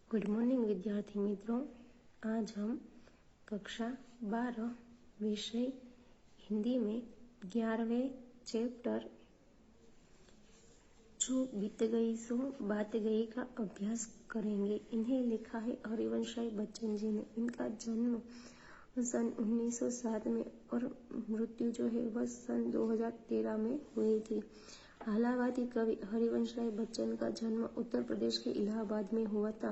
Good morning विद्यार्थी मित्रों। आज हम कक्षा 12 विषय हिंदी में 11वें चैप्टर जो बीत गई सो बात गई का अभ्यास करेंगे। इन्हें लिखा है हरिवंश राय बच्चन जी ने। इनका जन्म सन 1907 में और मृत्यु जो है वह सन 2013 में हुई थी। इलाहाबादी कवि हरिवंश राय बच्चन का जन्म उत्तर प्रदेश के इलाहाबाद में हुआ था।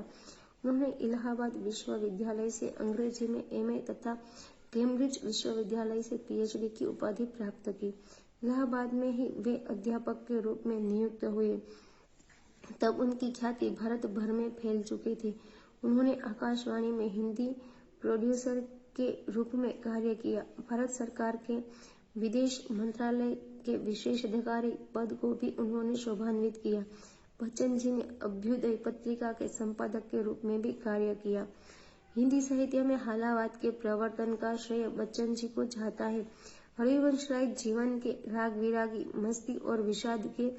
उन्होंने इलाहाबाद विश्वविद्यालय से अंग्रेजी में एमए तथा कैम्ब्रिज विश्वविद्यालय से पीएचडी की उपाधि प्राप्त की। इलाहाबाद में ही वे अध्यापक के रूप में नियुक्त हुए। तब उनकी ख्याति भारत भर में फैल चुकी थी। उन्होंने आकाशवाणी में हिंदी प्रोड्यूसर के रूप में कार्य किया। भारत सरकार के विदेश मंत्रालय के विशेष अधिकारी पद को भी उन्होंने शोभान्वित किया। बच्चन जी ने अभ्युदय पत्रिका के संपादक के रूप में भी कार्य किया। हिंदी साहित्य में इलाहाबाद के प्रवर्तन का श्रेय बच्चन जी को जाता है। हरिवंश राय जीवन के राग विरागी, मस्ती और विषाद के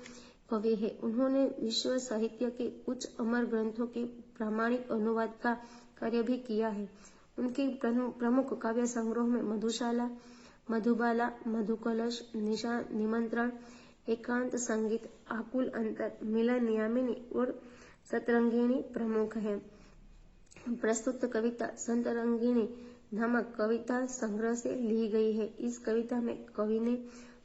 कवि है। उन्होंने विश्व साहित्य के कुछ अमर ग्रंथों के प्रामाणिक अनुवाद का कार्य भी किया है। उनके प्रमुख काव्य संग्रह में मधुशाला, मधुबाला, मधुकलश, निमंत्रण, एकांत संगीत, आकुल अंतर, मिलन यामिनी और सतरंगिणी प्रमुख है। प्रस्तुत कविता सतरंगिणी नामक कविता संग्रह से ली गई है। इस कविता में कवि ने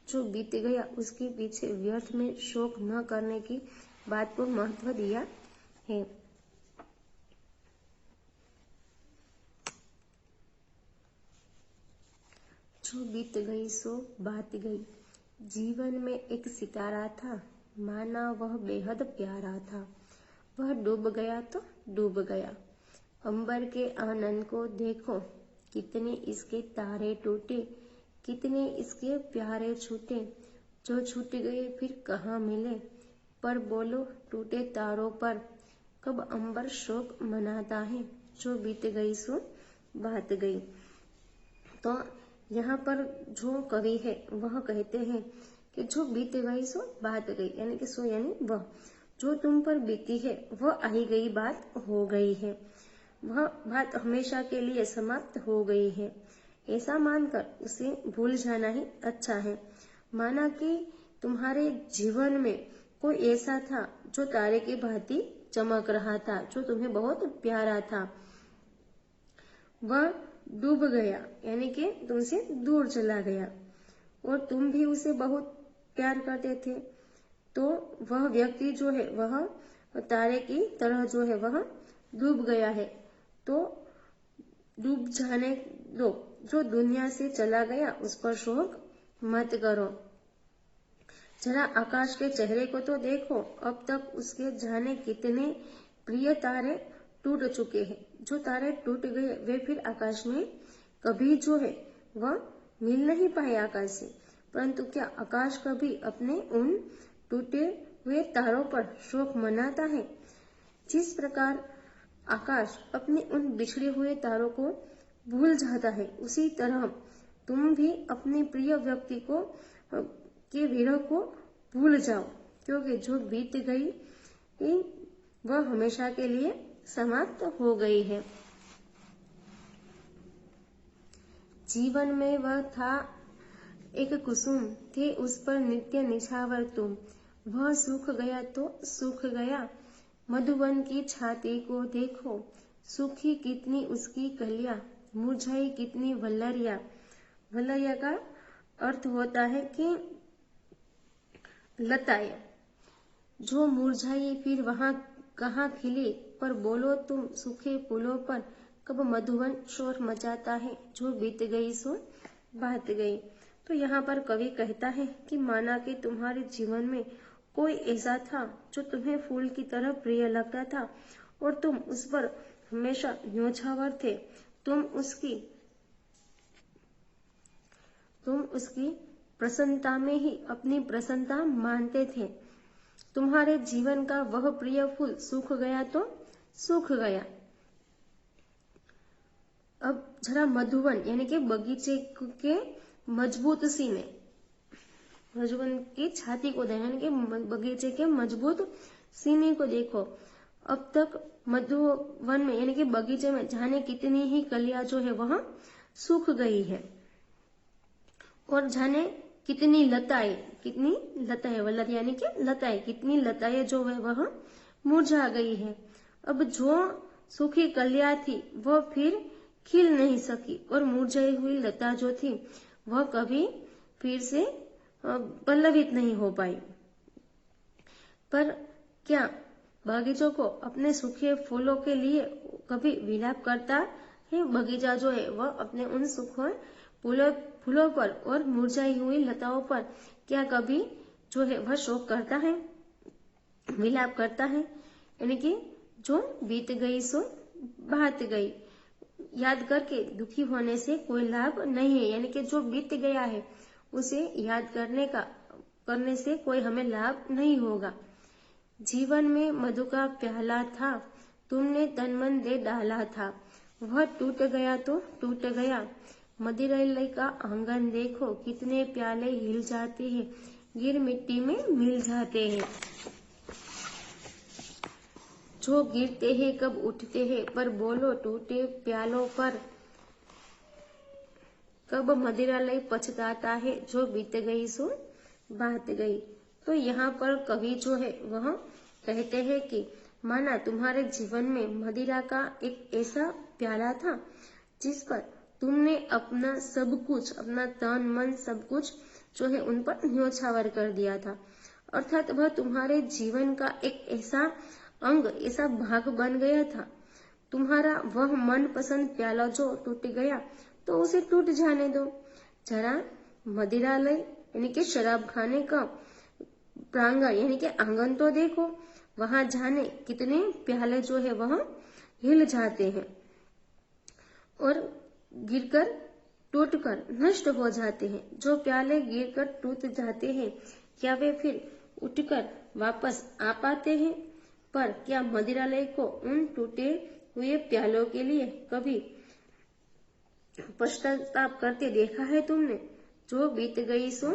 जो बीत गया उसके पीछे व्यर्थ में शोक न करने की बात को महत्व दिया है। जो बीत गई सो बात गई। जीवन में एक सितारा था, माना वह बेहद प्यारा था। वह डूब गया तो डूब गया। अंबर के आनंद को देखो, कितने इसके तारे टूटे, कितने इसके प्यारे छूटे। जो छूट गए फिर कहाँ मिले, पर बोलो टूटे तारों पर कब अंबर शोक मनाता है। जो बीत गई सो बात गई। तो यहाँ पर जो कवि है वह कहते हैं कि जो बीत गई सो बात गई, यानी कि सो यानी वह जो तुम पर बीती है वह आई गई बात हो गई है। वह बात हमेशा के लिए समाप्त हो गई है। ऐसा मानकर उसे भूल जाना ही अच्छा है। माना कि तुम्हारे जीवन में कोई ऐसा था जो तारे की भांति चमक रहा था, जो तुम्हें बहुत प्यारा था। वह डूब गया, यानी कि तुमसे दूर चला गया और तुम भी उसे बहुत प्यार करते थे। तो वह व्यक्ति जो है वह तारे की तरह जो है वह डूब गया है। तो डूब जाने दो। जो दुनिया से चला गया उस पर शोक मत करो। जरा आकाश के चेहरे को तो देखो, अब तक उसके जाने कितने प्रिय तारे टूट चुके हैं। जो तारे टूट गए वे फिर आकाश में कभी जो है वह मिल नहीं पाए आकाश से। परंतु क्या आकाश कभी अपने उन टूटे हुए तारों पर शोक मनाता है? जिस प्रकार आकाश अपने उन बिछड़े हुए तारों को भूल जाता है, उसी तरह तुम भी अपने प्रिय व्यक्ति को के विरह को भूल जाओ, क्योंकि जो बीत गई वह हमेशा के लिए समाप्त हो गई है। जीवन में वह था एक कुसुम, थे उस पर नित्य निछावर तुम। वह सूख गया तो सूख गया। मधुवन की छाती को देखो, सूखी कितनी उसकी कलियां, मुरझाई कितनी वल्लरिया। वल्लरिया का अर्थ होता है कि लताएं जो मुरझाई फिर वहां कहाँ खिली। पर बोलो तुम सूखे फूलों पर कब मधुवन शोर मचाता है। जो बीत गई सो बात गई। तो यहाँ पर कवि कहता है कि माना कि तुम्हारे जीवन में कोई ऐसा था जो तुम्हें फूल की तरह प्रिय लगता था और तुम उस पर हमेशा न्योछावर थे। तुम उसकी प्रसन्नता में ही अपनी प्रसन्नता मानते थे। तुम्हारे जीवन का वह प्रिय फूल सूख गया तो सूख गया। अब जरा मधुवन यानी कि बगीचे के मजबूत सीने, मधुवन की छाती को देखो, यानी कि बगीचे के मजबूत सीने को देखो। अब तक मधुवन में यानी कि बगीचे में जाने कितनी ही कलियां जो है वह सूख गई है और जाने कितनी लताएं वल्लत यानी कि लताएं, कितनी लताएं जो है वह मुरझा गई है। अब जो सूखी कलियां थी वह फिर खिल नहीं सकी और मुरझाई हुई लता जो थी वह कभी फिर से पल्लवित नहीं हो पाई। पर क्या बगीचों को अपने सूखे फूलों के लिए कभी विलाप करता है? बगीचा जो है वह अपने उन सूखे फूलों पर और मुरझाई हुई लताओं पर क्या कभी जो है वह शोक करता है, विलाप करता है? यानी कि जो बीत गई सो बात गई, याद करके दुखी होने से कोई लाभ नहीं है। यानी कि जो बीत गया है उसे याद करने से कोई हमें लाभ नहीं होगा। जीवन में मधु का प्याला था, तुमने तन मन दे डाला था, वह टूट गया तो टूट गया। मदिरालय का आंगन देखो, कितने प्याले हिल जाते हैं, गिर मिट्टी में मिल जाते हैं। जो गिरते हैं कब उठते हैं, पर बोलो टूटे प्यालों पर कब मदिरालय पछताता है, जो बीत गई सो बात गई। तो यहाँ पर कवि जो है वह कहते हैं कि माना तुम्हारे जीवन में मदिरा का एक ऐसा प्याला था जिस पर तुमने अपना सब कुछ, अपना तन मन सब कुछ जो है उन पर न्योछावर कर दिया था। अर्थात वह तुम्हारे जीवन का एक ऐसा अंग, ऐसा भाग बन गया था। तुम्हारा वह मनपसंद प्याला जो टूट गया तो उसे टूट जाने दो। जरा मदिरालय यानी कि शराब खाने का प्रांगण यानी कि आंगन तो देखो, वहां जाने कितने प्याले जो है वह हिल जाते हैं और गिरकर टूटकर नष्ट हो जाते हैं। जो प्याले गिरकर टूट जाते हैं क्या वे फिर उठकर वापस आ पाते हैं? पर क्या मदिरालय को उन टूटे हुए प्यालों के लिए कभी पश्चाताप करते देखा है तुमने? जो बीत गई सो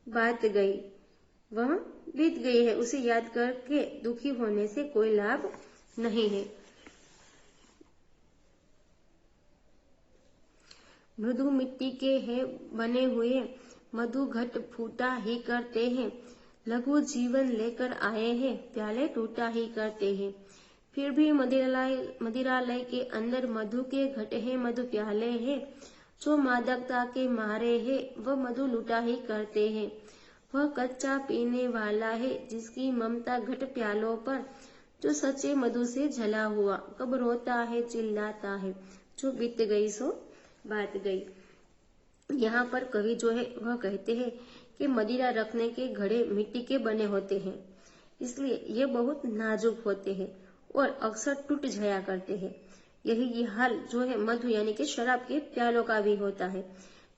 बात गई, वह बीत गई है, उसे याद करके दुखी होने से कोई लाभ नहीं है। मृदु मिट्टी के है बने हुए मधु घट फूटा ही करते हैं, लघु जीवन लेकर आए हैं, प्याले टूटा ही करते हैं। फिर भी मदिरालय के अंदर मधु के घट है, मधु प्याले हैं, जो मादकता के मारे है वह मधु लूटा ही करते हैं। वह कच्चा पीने वाला है जिसकी ममता घट प्यालों पर, जो सच्चे मधु से जला हुआ कब रोता है चिल्लाता है, जो बीत गई सो बात गई। यहाँ पर कवि जो है वह कहते हैं कि मदिरा रखने के घड़े मिट्टी के बने होते हैं, इसलिए ये बहुत नाजुक होते हैं और अक्सर टूट जाया करते हैं। यही हाल जो है मधु यानी कि शराब के प्यालों का भी होता है।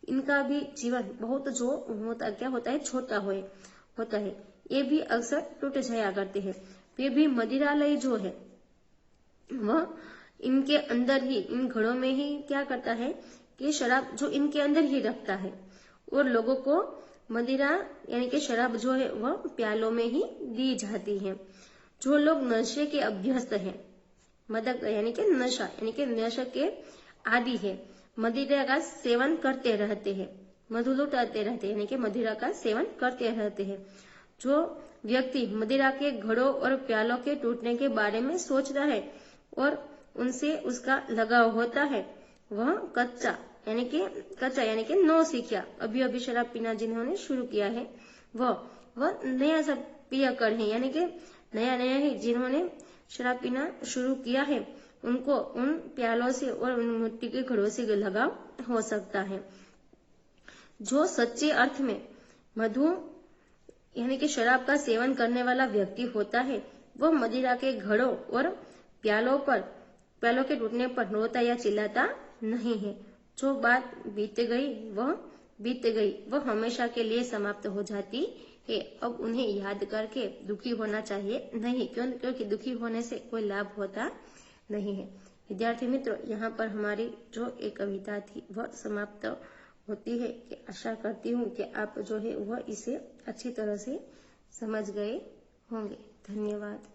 इनका भी जीवन बहुत जो होता है छोटा होता है, ये भी अक्सर टूट जाया करते हैं। फिर भी मदिरालय जो है वह इनके अंदर ही, इन घड़ों में ही क्या करता है कि शराब जो इनके अंदर ही रखता है और लोगों को मदिरा यानी कि शराब जो है वह प्यालों में ही दी जाती है। जो लोग नशे के अभ्यस्त हैं, मदक यानी कि नशा के आदि है, मदिरा का सेवन करते रहते हैं, मधु लुटाते रहते हैं, यानी कि मदिरा का सेवन करते रहते हैं। जो व्यक्ति मदिरा के घड़ों और प्यालों के टूटने के बारे में सोचता है और उनसे उसका लगाव होता है, वह कच्चा यानी कि नौसिखिया, अभी शराब पीना जिन्होंने शुरू किया है वह नया सा पियकर है, यानी कि नया ही जिन्होंने शराब पीना शुरू किया है उनको उन प्यालों से और उन मिट्टी के घड़ों से लगाव हो सकता है। जो सच्चे अर्थ में मधु यानी कि शराब का सेवन करने वाला व्यक्ति होता है वह मदिरा के घड़ों और प्यालों के टूटने पर रोता या चिल्लाता नहीं है। जो बात बीत गई वह हमेशा के लिए समाप्त हो जाती है। अब उन्हें याद करके दुखी होना चाहिए नहीं, क्योंकि दुखी होने से कोई लाभ होता नहीं है। विद्यार्थी मित्रों, यहाँ पर हमारी जो एक कविता थी वह समाप्त होती है। कि आशा करती हूँ कि आप जो है वह इसे अच्छी तरह से समझ गए होंगे। धन्यवाद।